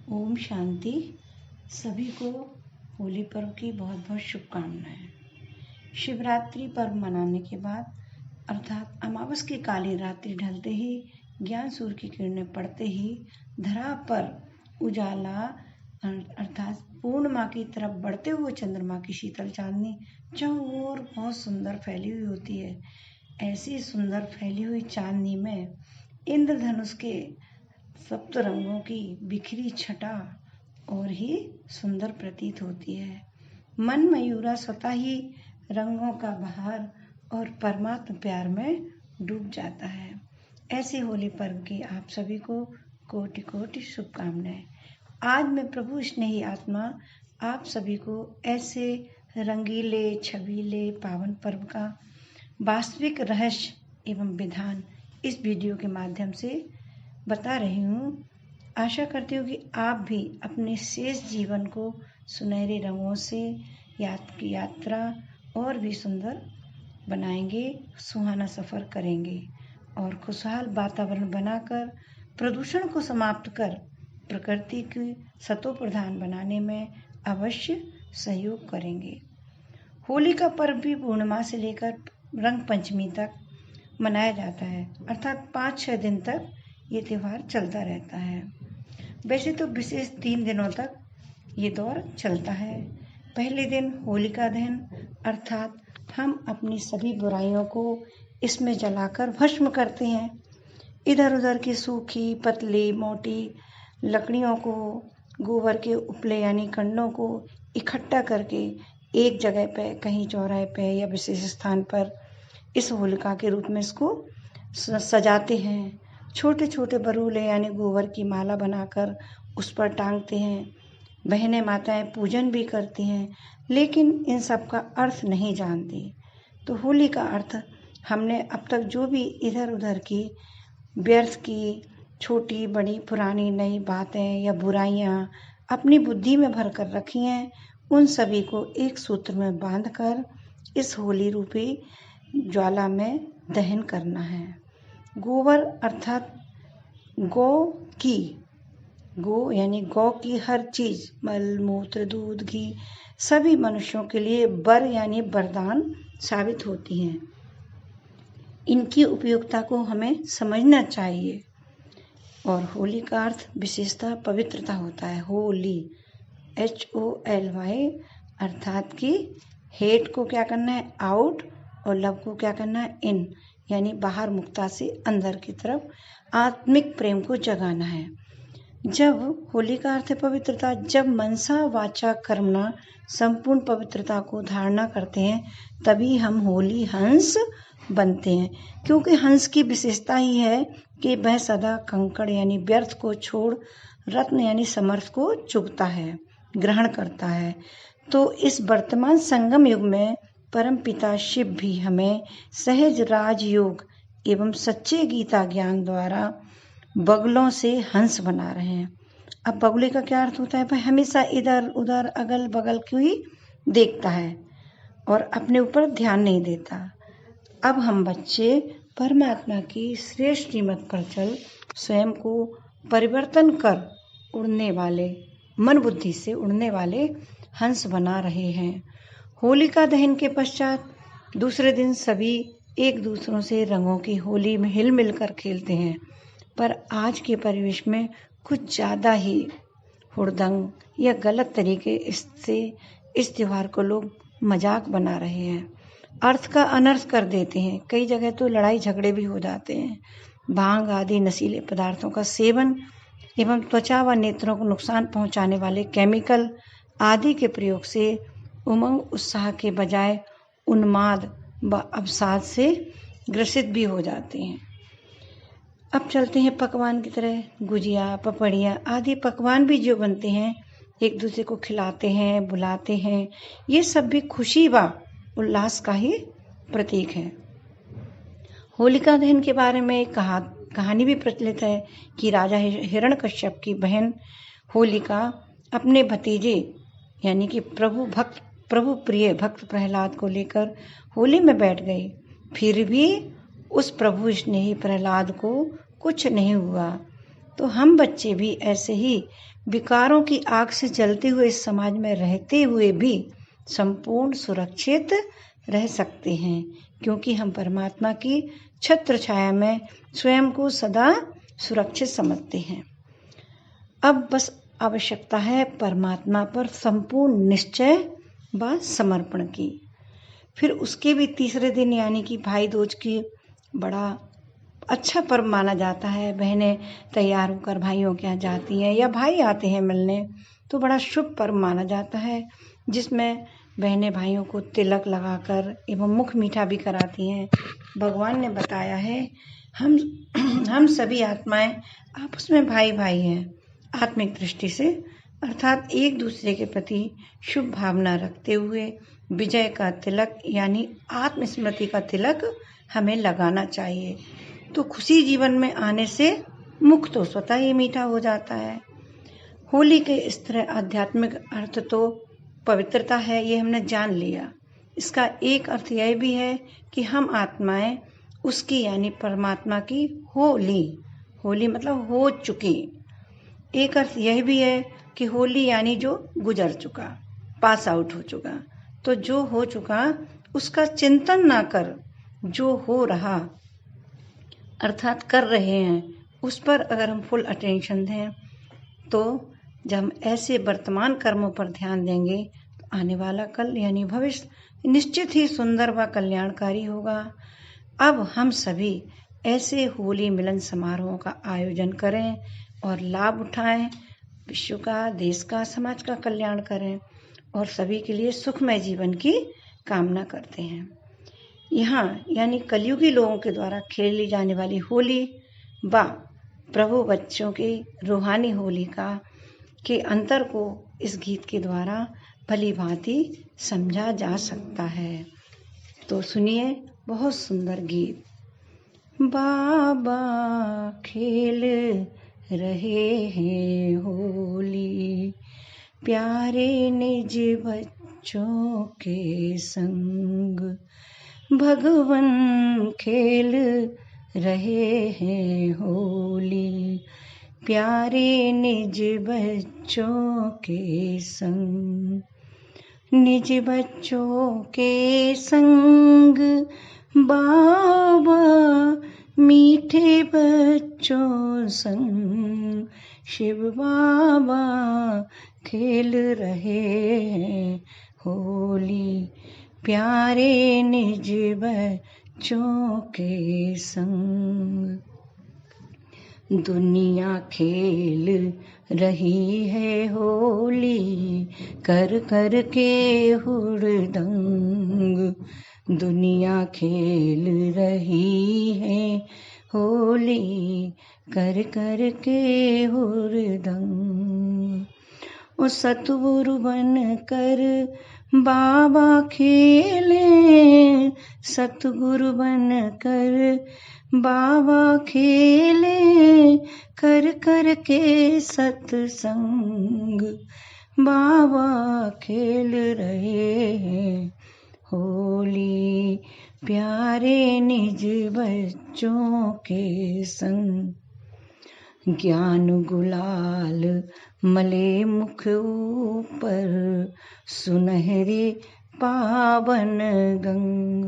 ओम शांति। सभी को होली पर्व की बहुत बहुत शुभकामनाएं। शिवरात्रि पर्व मनाने के बाद अर्थात अमावस की काली रात्रि ढलते ही, ज्ञान सूर्य की किरणें पड़ते ही धरा पर उजाला अर्थात पूर्णिमा की तरफ बढ़ते हुए चंद्रमा की शीतल चांदनी चारों ओर बहुत सुंदर फैली हुई होती है। ऐसी सुंदर फैली हुई चांदनी में इंद्रधनुष के सप्त रंगों की बिखरी छटा और ही सुंदर प्रतीत होती है। मन मयूरा स्वतः ही रंगों का बहार और परमात्म प्यार में डूब जाता है। ऐसे होली पर्व की आप सभी को कोटि कोटि शुभकामनाएं। आज मैं प्रभु स्नेही आत्मा आप सभी को ऐसे रंगीले छबीले पावन पर्व का वास्तविक रहस्य एवं विधान इस वीडियो के माध्यम से बता रही हूँ। आशा करती हूँ कि आप भी अपने शेष जीवन को सुनहरे रंगों से यात्रा और भी सुंदर बनाएंगे, सुहाना सफ़र करेंगे और खुशहाल वातावरण बनाकर प्रदूषण को समाप्त कर प्रकृति की सतो प्रधान बनाने में अवश्य सहयोग करेंगे। होली का पर्व भी पूर्णिमा से लेकर रंग पंचमी तक मनाया जाता है, अर्थात 5-6 दिन तक ये त्यौहार चलता रहता है। वैसे तो विशेष 3 दिनों तक ये दौर चलता है। पहले दिन होलिका दहन अर्थात हम अपनी सभी बुराइयों को इसमें जलाकर भस्म करते हैं। इधर उधर की सूखी पतली मोटी लकड़ियों को, गोबर के उपले यानी कंडों को इकट्ठा करके एक जगह पे, कहीं चौराहे पे या विशेष स्थान पर इस होलिका के रूप में इसको सजाते हैं। छोटे छोटे बरूले यानी गोबर की माला बनाकर उस पर टांगते हैं। बहनें माताएं पूजन भी करती हैं, लेकिन इन सब का अर्थ नहीं जानती। तो होली का अर्थ हमने अब तक जो भी इधर उधर की व्यर्थ की छोटी बड़ी पुरानी नई बातें या बुराइयां अपनी बुद्धि में भर कर रखी हैं, उन सभी को एक सूत्र में बांधकर इस होली रूपी ज्वाला में दहन करना है। गोबर अर्थात गौ यानी गौ की हर चीज, मल मूत्र दूध घी सभी मनुष्यों के लिए वर यानी वरदान साबित होती हैं। इनकी उपयोगिता को हमें समझना चाहिए। और होली का अर्थ विशेषतः पवित्रता होता है। होली HOLY अर्थात कि हेट को क्या करना है आउट और लव को क्या करना है इन, यानी बाहर मुक्ता से अंदर की तरफ आत्मिक प्रेम को जगाना है। जब होली का अर्थ है पवित्रता, जब मनसा वाचा कर्मणा संपूर्ण पवित्रता को धारणा करते हैं, तभी हम होली हंस बनते हैं। क्योंकि हंस की विशेषता ही है कि वह सदा कंकड़ यानी व्यर्थ को छोड़ रत्न यानी समर्थ को चुगता है, ग्रहण करता है। तो इस वर्तमान संगम युग में परम पिता शिव भी हमें सहज राजयोग एवं सच्चे गीता ज्ञान द्वारा बगलों से हंस बना रहे हैं। अब बगुले का क्या अर्थ होता है? भाई हमेशा इधर उधर अगल बगल क्यों ही देखता है और अपने ऊपर ध्यान नहीं देता। अब हम बच्चे परमात्मा की श्रेष्ठ श्रीमत पर चल स्वयं को परिवर्तन कर उड़ने वाले, मन बुद्धि से उड़ने वाले हंस बना रहे हैं। होलिका दहन के पश्चात दूसरे दिन सभी एक दूसरों से रंगों की होली में हिल मिलकर खेलते हैं, पर आज के परिवेश में कुछ ज़्यादा ही हुड़दंग या गलत तरीके से इस त्योहार को लोग मजाक बना रहे हैं, अर्थ का अनर्थ कर देते हैं। कई जगह तो लड़ाई झगड़े भी हो जाते हैं। भांग आदि नशीले पदार्थों का सेवन एवं त्वचा व नेत्रों को नुकसान पहुंचाने वाले केमिकल आदि के प्रयोग से उमंग उत्साह के बजाय उन्माद व अवसाद से ग्रसित भी हो जाते हैं। अब चलते हैं पकवान की तरह। गुजिया पपड़िया आदि पकवान भी जो बनते हैं, एक दूसरे को खिलाते हैं, बुलाते हैं। ये सब भी खुशी व उल्लास का ही प्रतीक है। होलिका दहन के बारे में एक कहानी भी प्रचलित है कि राजा हिरण्यकश्यप की बहन होलिका अपने भतीजे यानी कि प्रभु प्रिय भक्त प्रहलाद को लेकर होली में बैठ गई। फिर भी उस प्रभु स्नेही प्रहलाद को कुछ नहीं हुआ। तो हम बच्चे भी ऐसे ही विकारों की आग से जलते हुए इस समाज में रहते हुए भी संपूर्ण सुरक्षित रह सकते हैं, क्योंकि हम परमात्मा की छत्र छाया में स्वयं को सदा सुरक्षित समझते हैं। अब बस आवश्यकता है परमात्मा पर संपूर्ण निश्चय व समर्पण की। फिर उसके भी तीसरे दिन यानी कि भाई दूज की बड़ा अच्छा पर्व माना जाता है। बहनें तैयार होकर भाइयों के यहाँ जाती हैं या भाई आते हैं मिलने, तो बड़ा शुभ पर्व माना जाता है, जिसमें बहनें भाइयों को तिलक लगाकर एवं मुख मीठा भी कराती हैं। भगवान ने बताया है हम सभी आत्माएं आपस में भाई भाई हैं आत्मिक दृष्टि से, अर्थात एक दूसरे के प्रति शुभ भावना रखते हुए विजय का तिलक यानी आत्मस्मृति का तिलक हमें लगाना चाहिए। तो खुशी जीवन में आने से मुख तो स्वतः ही मीठा हो जाता है। होली के इस तरह आध्यात्मिक अर्थ तो पवित्रता है, ये हमने जान लिया। इसका एक अर्थ यह भी है कि हम आत्माएं उसकी यानी परमात्मा की होली मतलब हो चुकी। एक अर्थ यह भी है कि होली यानी जो गुजर चुका, पास आउट हो चुका। तो जो हो चुका उसका चिंतन ना कर, जो हो रहा अर्थात कर रहे हैं उस पर अगर हम फुल अटेंशन दें, तो जब हम ऐसे वर्तमान कर्मों पर ध्यान देंगे तो आने वाला कल यानी भविष्य निश्चित ही सुंदर व कल्याणकारी होगा। अब हम सभी ऐसे होली मिलन समारोहों का आयोजन करें और लाभ उठाएं, विश्व का, देश का, समाज का कल्याण करें और सभी के लिए सुखमय जीवन की कामना करते हैं। यहाँ यानी कलयुगी लोगों के द्वारा खेली जाने वाली होली व प्रभु बच्चों की रूहानी होली के अंतर को इस गीत के द्वारा भली भांति समझा जा सकता है। तो सुनिए बहुत सुंदर गीत। बाबा खेल रहे हैं होली प्यारे निज बच्चों के संग, भगवन खेल रहे हैं होली प्यारे निज बच्चों के संग, निज बच्चों के संग बाबा मीठे बच्चों संग, शिव बाबा खेल रहे हैं होली प्यारे निज बच्चों के संग। दुनिया खेल रही है होली कर कर के हुड़दंग, दुनिया खेल रही है होली कर कर के हुड़दंग। ओ सतगुरु बन कर बाबा खेले, सतगुरु बन कर बाबा खेले कर कर के सत्संग, बाबा खेल रहे हैं होली प्यारे निज बच्चों के संग। ज्ञान गुलाल मले मुख ऊपर सुनहरे पावन गंग।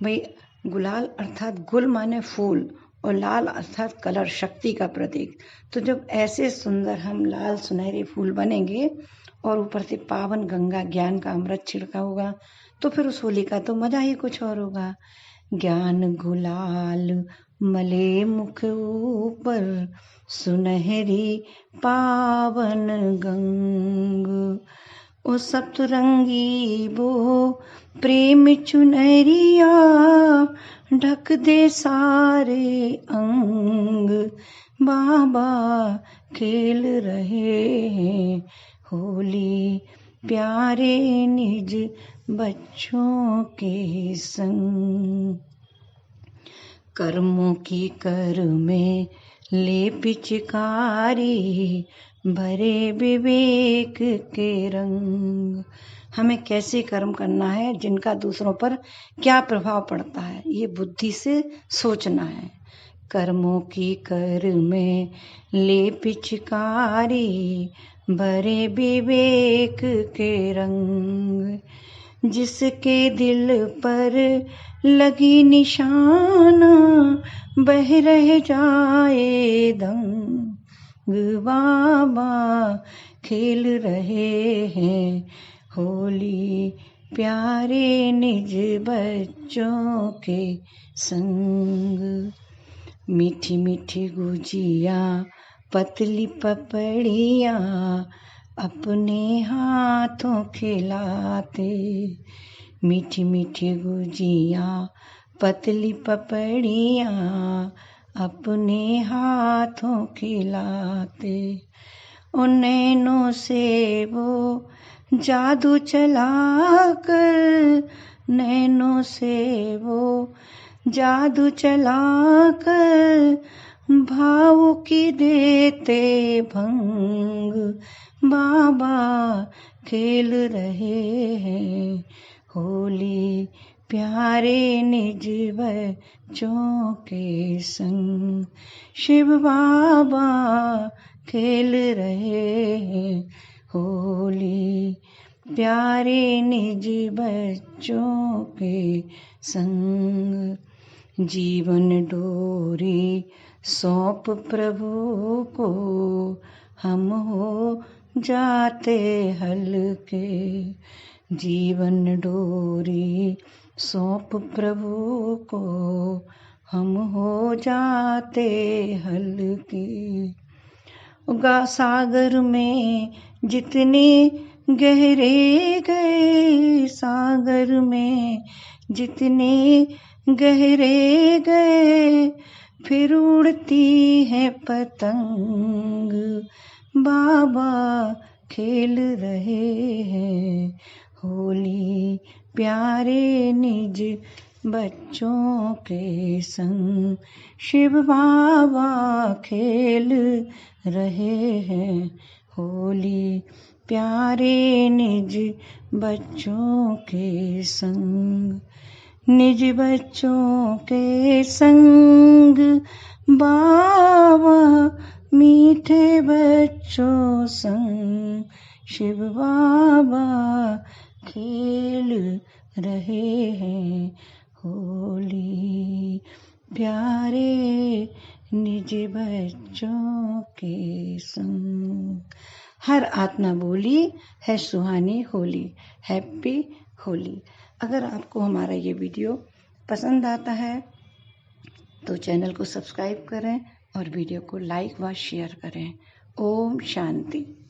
भाई गुलाल अर्थात गुल माने फूल और लाल अर्थात कलर, शक्ति का प्रतीक। तो जब ऐसे सुंदर हम लाल सुनहरे फूल बनेंगे और ऊपर से पावन गंगा ज्ञान का अमृत छिड़का होगा, तो फिर उस होली का तो मजा ही कुछ और होगा। ज्ञान गुलाल मले मुख ऊपर सुनहरी पावन गंग, ओ सप्तरंगी वो प्रेम चुनरिया ढक दे सारे अंग, बाबा खेल रहे हैं होली प्यारे निज बच्चों के संग। कर्मों की कर में ले पिचकारी भरे विवेक के रंग। हमें कैसे कर्म करना है, जिनका दूसरों पर क्या प्रभाव पड़ता है, ये बुद्धि से सोचना है। कर्मों की कर में ले पिचकारी, भरे विवेक के रंग। जिसके दिल पर लगी निशाना, बह रह जाए दंग। बाबा खेल रहे हैं होली, प्यारे निज बच्चों के संग। मीठी मीठी गुजिया पतली पपड़िया, अपने हाथों खिलाते। मीठी मीठी गुजिया पतली पपड़िया, अपने हाथों खिलाते। उन नैनों से वो जादू चलाकर, नैनों से वो जादू चलाकर, भाव की देते भंग। बाबा खेल रहे हैं होली, प्यारे निज बच्चों के संग। शिव बाबा खेल रहे हैं होली, प्यारे निज बच्चों के संग। जीवन डोरी सौंप प्रभु को, हम हो जाते हल्के। जीवन डोरी सौंप प्रभु को, हम हो जाते हल्के। उगा सागर में जितने गहरे गए, सागर में जितने गहरे गए, फिर उड़ती है पतंग। बाबा खेल रहे हैं होली, प्यारे निज बच्चों के संग। शिव बाबा खेल रहे हैं होली, प्यारे निज बच्चों के संग। निज बच्चों के संग बाबा, मीठे बच्चों संग शिव बाबा खेल रहे हैं होली, प्यारे निज बच्चों के संग। हर आत्मा बोली है सुहानी होली, हैप्पी होली। अगर आपको हमारा ये वीडियो पसंद आता है तो चैनल को सब्सक्राइब करें और वीडियो को लाइक व शेयर करें। ओम शांति।